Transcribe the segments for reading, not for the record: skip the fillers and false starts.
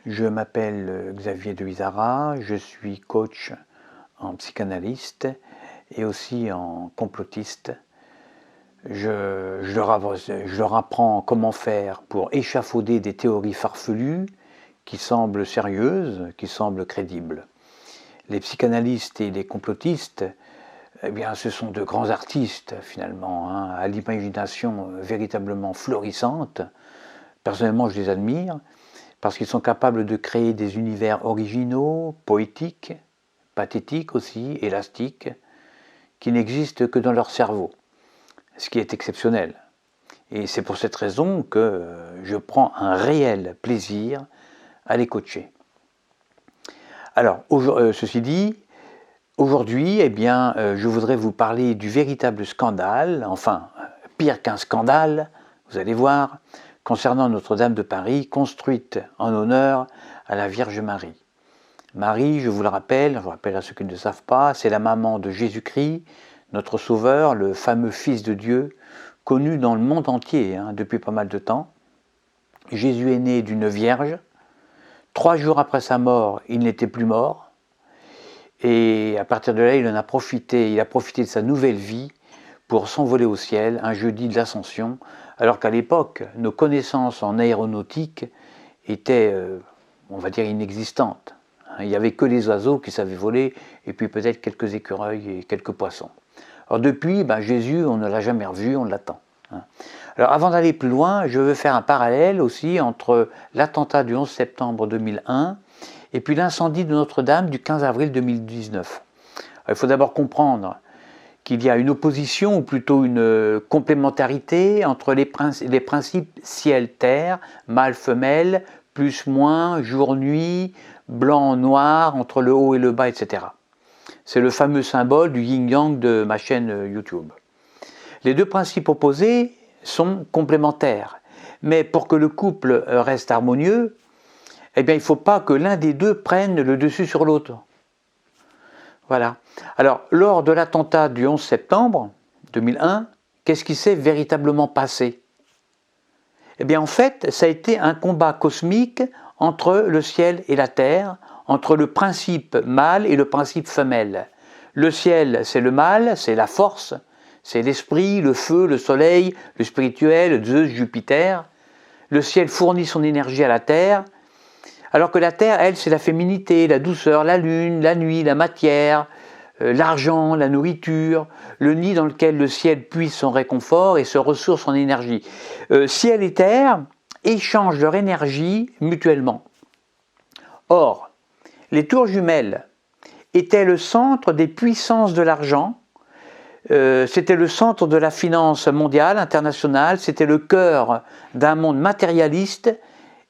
Je m'appelle Xavier de Izara, je suis coach en psychanalyste et aussi en complotiste. Je leur apprends comment faire pour échafauder des théories farfelues qui semblent sérieuses, qui semblent crédibles. Les psychanalystes et les complotistes, eh bien, ce sont de grands artistes finalement, à l'imagination véritablement florissante. Personnellement, je les admire parce qu'ils sont capables de créer des univers originaux, poétiques, pathétiques aussi, élastiques, qui n'existent que dans leur cerveau, ce qui est exceptionnel. Et c'est pour cette raison que je prends un réel plaisir à les coacher. Alors, ceci dit, aujourd'hui, eh bien, je voudrais vous parler du véritable scandale, enfin, pire qu'un scandale, vous allez voir, concernant Notre-Dame de Paris, construite en honneur à la Vierge Marie. Marie, je vous rappelle à ceux qui ne le savent pas, c'est la maman de Jésus-Christ, notre Sauveur, le fameux Fils de Dieu, connu dans le monde entier depuis pas mal de temps. Jésus est né d'une vierge. 3 jours après sa mort, il n'était plus mort. Et à partir de là, il a profité de sa nouvelle vie pour s'envoler au ciel un jeudi de l'Ascension, alors qu'à l'époque, nos connaissances en aéronautique étaient, on va dire, inexistantes. Il n'y avait que les oiseaux qui savaient voler, et puis peut-être quelques écureuils et quelques poissons. Alors depuis, Jésus, on ne l'a jamais revu, on l'attend. Alors avant d'aller plus loin, je veux faire un parallèle aussi entre l'attentat du 11 septembre 2001 et puis l'incendie de Notre-Dame du 15 avril 2019. Alors, il faut d'abord comprendre qu'il y a une opposition, ou plutôt une complémentarité entre les principes ciel-terre, mâle-femelle, plus-moins, jour-nuit, blanc-noir, entre le haut et le bas, etc. C'est le fameux symbole du yin-yang de ma chaîne YouTube. Les deux principes opposés sont complémentaires, mais pour que le couple reste harmonieux, eh bien, il ne faut pas que l'un des deux prenne le dessus sur l'autre. Voilà. Alors, lors de l'attentat du 11 septembre 2001, qu'est-ce qui s'est véritablement passé? Eh bien, en fait, ça a été un combat cosmique entre le ciel et la terre, entre le principe mâle et le principe femelle. Le ciel, c'est le mâle, c'est la force, c'est l'esprit, le feu, le soleil, le spirituel, Zeus, Jupiter. Le ciel fournit son énergie à la terre, alors que la terre, elle, c'est la féminité, la douceur, la lune, la nuit, la matière, l'argent, la nourriture, le nid dans lequel le ciel puise son réconfort et se ressource en énergie. Ciel et terre échangent leur énergie mutuellement. Or, les tours jumelles étaient le centre des puissances de l'argent, c'était le centre de la finance mondiale, internationale, c'était le cœur d'un monde matérialiste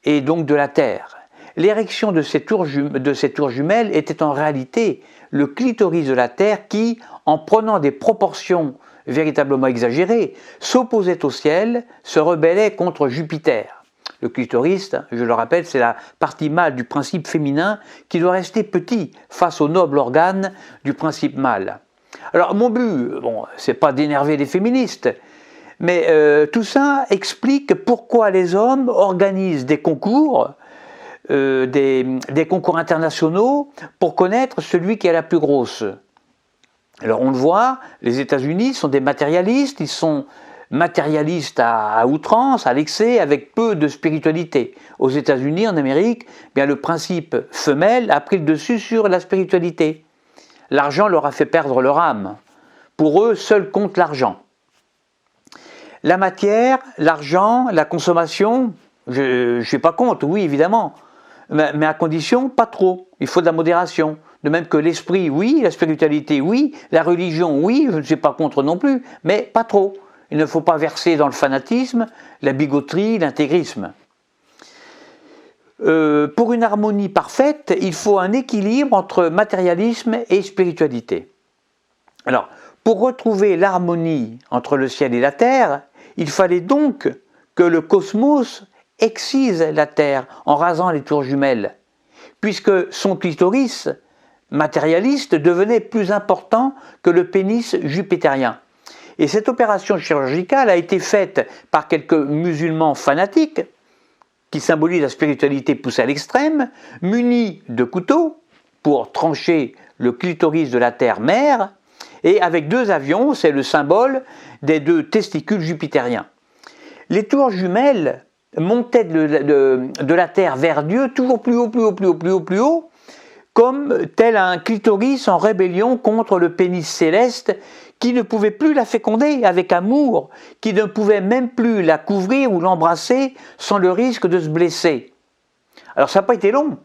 et donc de la Terre. L'érection de ces tours jumelles était en réalité le clitoris de la Terre qui, en prenant des proportions véritablement exagérées, s'opposait au ciel, se rebellait contre Jupiter. Le clitoris, je le rappelle, c'est la partie mâle du principe féminin qui doit rester petit face au noble organe du principe mâle. Alors mon but, c'est pas d'énerver les féministes, mais tout ça explique pourquoi les hommes organisent des concours, des concours internationaux pour connaître celui qui est la plus grosse. Alors on le voit, les États-Unis sont des matérialistes, ils sont matérialistes à outrance, à l'excès, avec peu de spiritualité. Aux États-Unis, en Amérique, bien le principe femelle a pris le dessus sur la spiritualité. L'argent leur a fait perdre leur âme. Pour eux, seul compte l'argent. La matière, l'argent, la consommation, je ne suis pas contre, oui, évidemment, mais à condition, pas trop. Il faut de la modération. De même que l'esprit, oui, la spiritualité, oui, la religion, oui, je ne suis pas contre non plus, mais pas trop. Il ne faut pas verser dans le fanatisme, la bigoterie, l'intégrisme. Pour une harmonie parfaite, il faut un équilibre entre matérialisme et spiritualité. Alors, pour retrouver l'harmonie entre le ciel et la terre, il fallait donc que le cosmos excise la terre en rasant les tours jumelles, puisque son clitoris matérialiste devenait plus important que le pénis jupitérien. Et cette opération chirurgicale a été faite par quelques musulmans fanatiques qui symbolise la spiritualité poussée à l'extrême, muni de couteaux pour trancher le clitoris de la Terre-mère, et avec 2 avions, c'est le symbole des 2 testicules jupitériens. Les tours jumelles montaient de la Terre vers Dieu, toujours plus haut, plus haut, plus haut, plus haut, plus haut, comme tel un clitoris en rébellion contre le pénis céleste qui ne pouvait plus la féconder avec amour, qui ne pouvait même plus la couvrir ou l'embrasser sans le risque de se blesser. Alors ça n'a pas été long.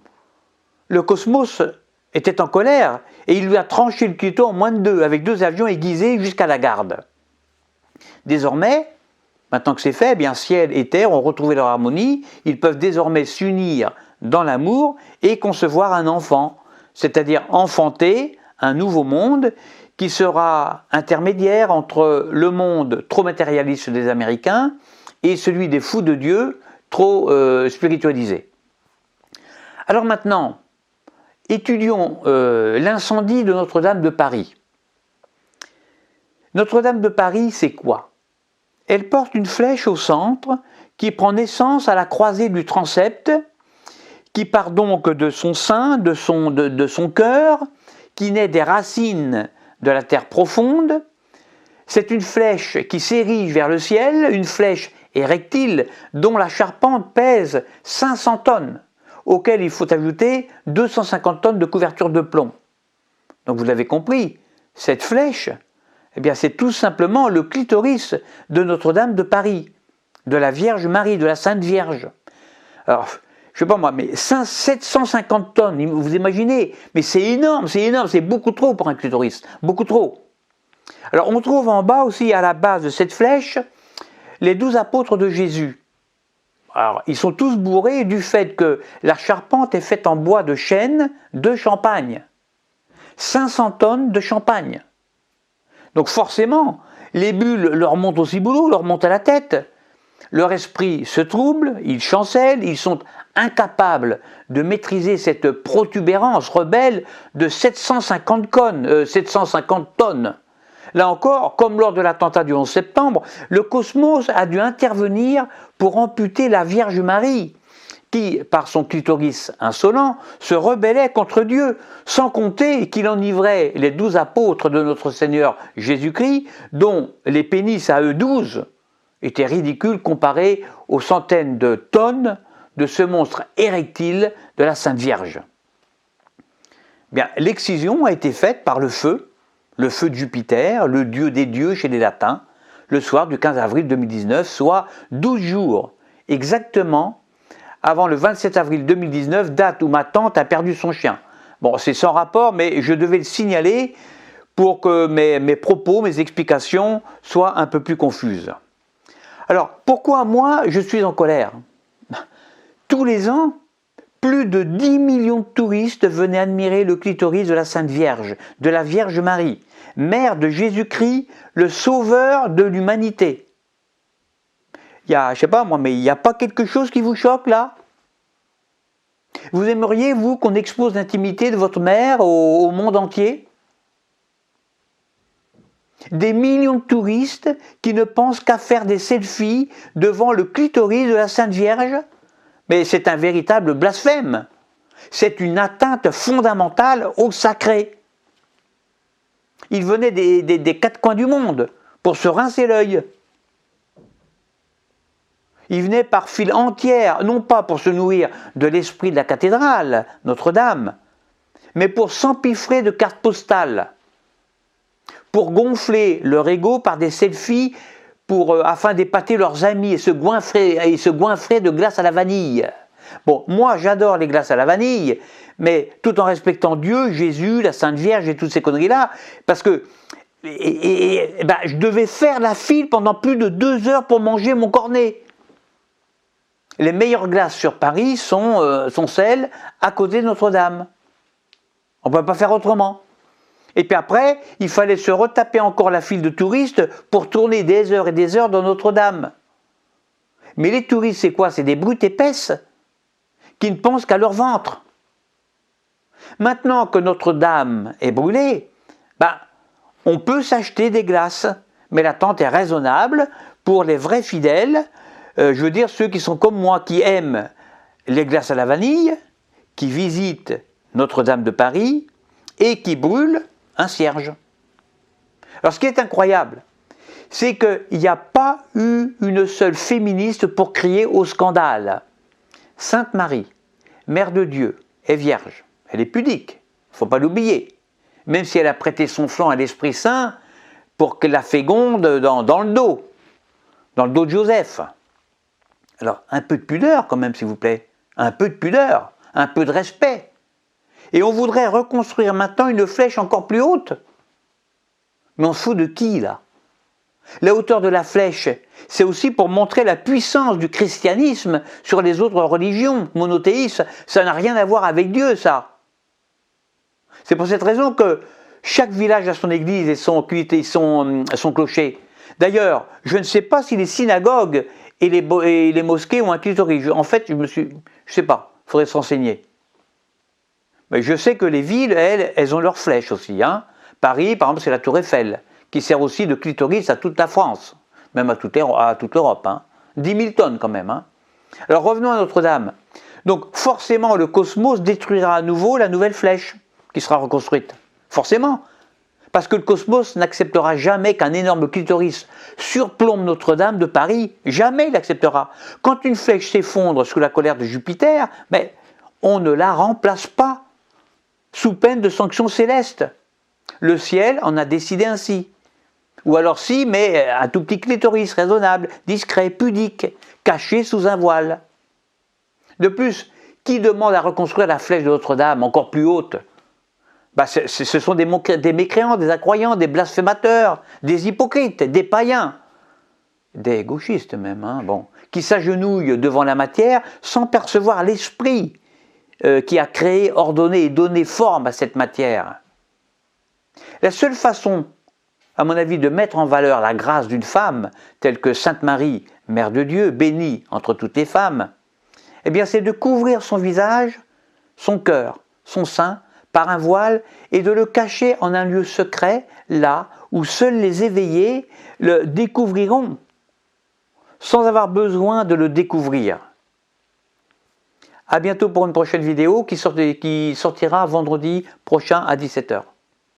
Le cosmos était en colère et il lui a tranché le clito en moins de 2, avec 2 avions aiguisés jusqu'à la garde. Désormais, maintenant que c'est fait, eh bien ciel et terre ont retrouvé leur harmonie, ils peuvent désormais s'unir dans l'amour et concevoir un enfant, c'est-à-dire enfanter un nouveau monde qui sera intermédiaire entre le monde trop matérialiste des Américains et celui des fous de Dieu trop spiritualisés. Alors maintenant, étudions l'incendie de Notre-Dame de Paris. Notre-Dame de Paris, c'est quoi? Elle porte une flèche au centre qui prend naissance à la croisée du transept, qui part donc de son sein, de son cœur, qui naît des racines de la terre profonde. C'est une flèche qui s'érige vers le ciel, une flèche érectile dont la charpente pèse 500 tonnes, auquel il faut ajouter 250 tonnes de couverture de plomb. Donc vous l'avez compris, cette flèche, eh bien c'est tout simplement le clitoris de Notre-Dame de Paris, de la Vierge Marie, de la Sainte Vierge. Alors, je sais pas moi, mais 750 tonnes, vous imaginez, mais c'est énorme, c'est beaucoup trop pour un clitoris, beaucoup trop. Alors on trouve en bas aussi, à la base de cette flèche, les 12 apôtres de Jésus. Alors, ils sont tous bourrés du fait que la charpente est faite en bois de chêne de Champagne. 500 tonnes de champagne. Donc forcément, les bulles leur montent aussi boulot, leur montent à la tête. Leur esprit se trouble, ils chancellent, ils sont incapables de maîtriser cette protubérance rebelle de 750 tonnes. Là encore, comme lors de l'attentat du 11 septembre, le cosmos a dû intervenir pour amputer la Vierge Marie, qui, par son clitoris insolent, se rebellait contre Dieu, sans compter qu'il enivrait les 12 apôtres de notre Seigneur Jésus-Christ, dont les pénis à eux 12 étaient ridicules comparés aux centaines de tonnes de ce monstre érectile de la Sainte Vierge. Bien, l'excision a été faite par le feu de Jupiter, le dieu des dieux chez les latins, le soir du 15 avril 2019, soit 12 jours exactement avant le 27 avril 2019, date où ma tante a perdu son chien. Bon, c'est sans rapport, mais je devais le signaler pour que mes propos, mes explications soient un peu plus confuses. Alors, pourquoi moi je suis en colère? Tous les ans, plus de 10 millions de touristes venaient admirer le clitoris de la Sainte Vierge, de la Vierge Marie, mère de Jésus-Christ, le sauveur de l'humanité. Il y a, je sais pas moi, mais il n'y a pas quelque chose qui vous choque là? Vous aimeriez, vous, qu'on expose l'intimité de votre mère au monde entier? Des millions de touristes qui ne pensent qu'à faire des selfies devant le clitoris de la Sainte Vierge? Mais c'est un véritable blasphème. C'est une atteinte fondamentale au sacré. Ils venaient des 4 coins du monde pour se rincer l'œil. Ils venaient par file entière, non pas pour se nourrir de l'esprit de la cathédrale, Notre-Dame, mais pour s'empiffrer de cartes postales, pour gonfler leur ego par des selfies afin d'épater leurs amis et se goinfrer de glace à la vanille. Bon, moi j'adore les glaces à la vanille, mais tout en respectant Dieu, Jésus, la Sainte Vierge et toutes ces conneries-là, parce que je devais faire la file pendant plus de 2 heures pour manger mon cornet. Les meilleures glaces sur Paris sont celles à côté de Notre-Dame. On ne peut pas faire autrement. Et puis après, il fallait se retaper encore la file de touristes pour tourner des heures et des heures dans Notre-Dame. Mais les touristes, c'est quoi? C'est des brutes épaisses qui ne pensent qu'à leur ventre. Maintenant que Notre-Dame est brûlée, on peut s'acheter des glaces. Mais l'attente est raisonnable pour les vrais fidèles. Je veux dire, ceux qui sont comme moi, qui aiment les glaces à la vanille, qui visitent Notre-Dame de Paris et qui brûlent un cierge. Alors ce qui est incroyable, c'est qu'il n'y a pas eu une seule féministe pour crier au scandale. Sainte Marie, Mère de Dieu, est vierge. Elle est pudique, il ne faut pas l'oublier. Même si elle a prêté son flanc à l'Esprit Saint pour que la féconde dans le dos de Joseph. Alors, un peu de pudeur quand même, s'il vous plaît. Un peu de pudeur, un peu de respect. Et on voudrait reconstruire maintenant une flèche encore plus haute. Mais on se fout de qui, là? La hauteur de la flèche, c'est aussi pour montrer la puissance du christianisme sur les autres religions monothéistes. Ça n'a rien à voir avec Dieu, ça. C'est pour cette raison que chaque village a son église et son clocher. D'ailleurs, je ne sais pas si les synagogues et les mosquées ont un clitoris. En fait, je ne sais pas, il faudrait se renseigner. Mais je sais que les villes, elles ont leurs flèches aussi. Hein. Paris, par exemple, c'est la Tour Eiffel, qui sert aussi de clitoris à toute la France, même à toute l'Europe. Hein. 10 000 tonnes quand même. Hein. Alors revenons à Notre-Dame. Donc forcément, le cosmos détruira à nouveau la nouvelle flèche qui sera reconstruite. Forcément. Parce que le cosmos n'acceptera jamais qu'un énorme clitoris surplombe Notre-Dame de Paris. Jamais il l'acceptera. Quand une flèche s'effondre sous la colère de Jupiter, mais on ne la remplace pas, sous peine de sanctions célestes. Le ciel en a décidé ainsi. Ou alors si, mais un tout petit clitoris raisonnable, discret, pudique, caché sous un voile. De plus, qui demande à reconstruire la flèche de Notre-Dame encore plus haute? Ce sont des mécréants, des incroyants, des blasphémateurs, des hypocrites, des païens, des gauchistes même, hein, qui s'agenouillent devant la matière sans percevoir l'esprit qui a créé, ordonné et donné forme à cette matière. La seule façon, à mon avis, de mettre en valeur la grâce d'une femme, telle que Sainte Marie, Mère de Dieu, bénie entre toutes les femmes, eh bien, c'est de couvrir son visage, son cœur, son sein, par un voile, et de le cacher en un lieu secret, là où seuls les éveillés le découvriront, sans avoir besoin de le découvrir. A bientôt pour une prochaine vidéo qui sortira vendredi prochain à 17 h.